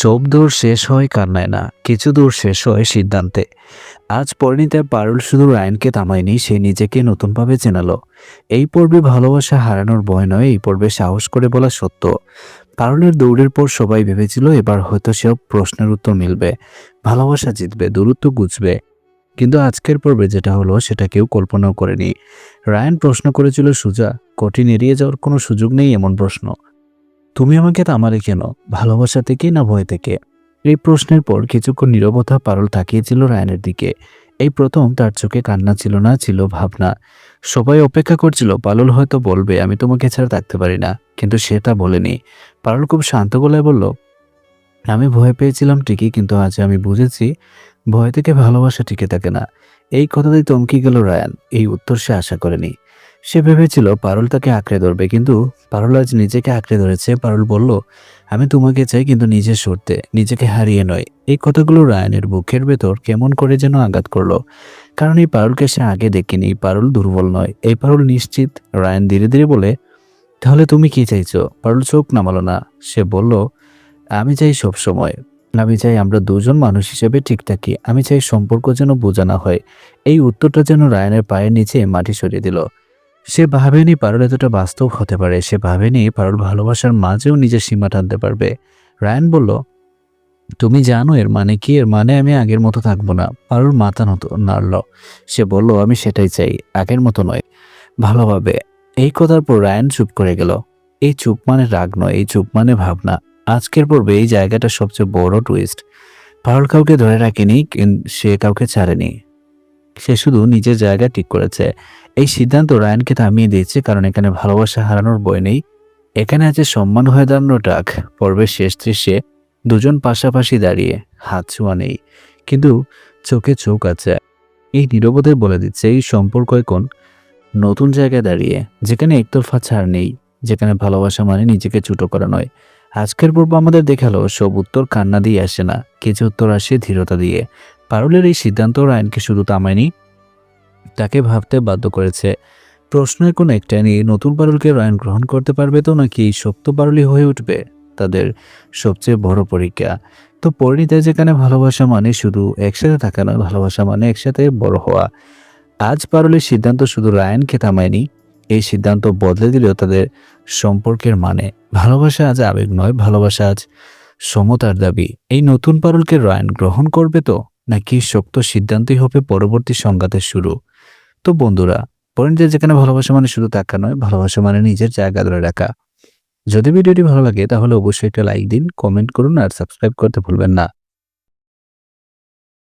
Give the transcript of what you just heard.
সব দূর শেষ হয় কান্নায় না, কিছু দূর শেষ হয় সিদ্ধান্তে। আজ পরিণীতায় পারুল শুধু রায়নকে থামায়নি, সে নিজেকে নতুনভাবে চেনালো। এই পর্বে ভালোবাসা হারানোর ভয় নয়, এই পর্বে সাহস করে বলা সত্য। পারুলের দৌড়ের পর সবাই ভেবেছিল এবার হয়তো সব প্রশ্নের উত্তর মিলবে, ভালোবাসা জিতবে, দূরত্ব ঘুচবে। কিন্তু আজকের পর্বে যেটা হলো সেটা কেউ কল্পনাও করেনি। রায়ান প্রশ্ন করেছিল সুজা, কঠিন এড়িয়ে যাওয়ার কোনো সুযোগ নেই এমন প্রশ্ন। তুমি আমাকে থামালে কেন, ভালোবাসা থেকে না ভয় থেকে? এই প্রশ্নের পর কিছুক্ষণ নীরবতা। পারুল তাকিয়েছিল রায়ানের দিকে। এই প্রথম তার চোখে কান্না ছিল না, ছিল ভাবনা। সবাই অপেক্ষা করছিল পারুল হয়তো বলবে আমি তোমাকে ছাড়া থাকতে পারি না, কিন্তু সে তা বলেনি। পারুল খুব শান্ত গলায় বলল, আমি ভয় পেয়েছিলাম ঠিকই, কিন্তু আজ আমি বুঝেছি ভয় থেকে ভালোবাসা টিকে থাকে না। এই কথাতেই চমকে গেল রায়ান। এই উত্তর সে আশা করেনি। সে ভেবেছিল পারুল তাকে আঁকড়ে ধরবে, কিন্তু পারুল আজ নিজেকে আঁকড়ে ধরেছে। পারুল বলল, আমি তোমাকে চাই, কিন্তু নিজে সরতে, নিজেকে হারিয়ে নয়। এই কথাগুলো রায়ানের বুকের ভেতর কেমন করে যেন আঘাত করলো। কারণ এই পারুলকে সে আগে দেখিনি। পারুল দুর্বল নয়, এই পারুল নিশ্চিত। রায়ান ধীরে ধীরে বলে, তাহলে তুমি কি চাইছো? পারুল চোখ নামালো না। সে বলল, আমি চাই সব সময়। আমি চাই আমরা দুজন মানুষ হিসেবে ঠিক থাকি। আমি চাই সম্পর্ক যেন বোঝা না হয়। এই উত্তরটা যেন রায়ানের পায়ের নিচে মাটি সরিয়ে দিল। সে ভাবেনি পারুল এতটা বাস্তব হতে পারে। সে ভাবেনি পারুল ভালোবাসার মাঝেও নিজের সীমা টানতে পারবে। রায়ান বলল, তুমি জানো এর মানে কি? এর মানে আমি আগের মতো থাকবো না। পারুল মাথা নাড়ল। সে বলল, আমি সেটাই চাই, আগের মতো নয়, ভালোভাবে। এই কথার পর রায়ান চুপ করে গেল। এই চুপ মানে রাগ নয়, এই চুপ মানে ভাবনা। আজকের পর্বে এই জায়গাটা সবচেয়ে বড় টুইস্ট। পারুল কাউকে ধরে রাখেনি, সে কাউকে ছাড়েনি। সে শুধু নিজের জায়গা ঠিক করেছে। এই সিদ্ধান্ত রায়ানকে থামিয়ে দিয়েছে, কারণ এখানে ভালোবাসা হারানোর ভয় নেই। এখানে আছে সম্মান হয়ে দাঁড়ানো ডাক। পর্বের শেষ দৃশ্যে দুজন পাশাপাশি দাঁড়িয়ে, হাত ছোঁয়া নেই, কিন্তু চোখে চোখ আছে। এই নীরবতায় বলে দিচ্ছে এই সম্পর্ক এখন নতুন জায়গায় দাঁড়িয়ে, যেখানে একতরফা ছাড় নেই, যেখানে ভালোবাসা মানে নিজেকে ছোট করা নয়। আজকের পর্ব আমাদের দেখালো সব উত্তর কান্না দিয়ে আসে না, কিছু উত্তর আসে ধীরতা দিয়ে। পারুলের এই সিদ্ধান্ত রায়ানকে শুধু থামায়নি, তাকে ভাবতে বাধ্য করেছে। প্রশ্নের কোনো একটাই নেই, নতুন পারুলকে রায়ান গ্রহণ করতে পারবে তো, নাকি এই শক্ত পারুলই হয়ে উঠবে তাদের সবচেয়ে বড় পরীক্ষা। তো পরিণীতা যেখানে ভালোবাসা মানে শুধু একসাথে থাকা নয়, ভালোবাসা মানে একসাথে বড় হওয়া। আজ পারুলের সিদ্ধান্ত শুধু রায়ানকে থামায়নি, এই সিদ্ধান্ত বদলে দিল তাদের সম্পর্কের মানে। ভালোবাসা আজ আবেগ নয়, ভালোবাসা আজ সমতার দাবি। এই নতুন পারুলকে রায়ান গ্রহণ করবে তো, নাকি শক্ত সিদ্ধান্তই হবে পরবর্তী সংঘাতের শুরু? তো বন্ধুরা, পয়েন্টে যেখানে ভালোবাসা মানে শুধু টাকা নয়, ভালোবাসা মানে নিজের জায়গা ধরে রাখা। যদি ভিডিওটি ভালো লাগে তাহলে অবশ্যই একটা লাইক দিন, কমেন্ট করুন আর সাবস্ক্রাইব করতে ভুলবেন না।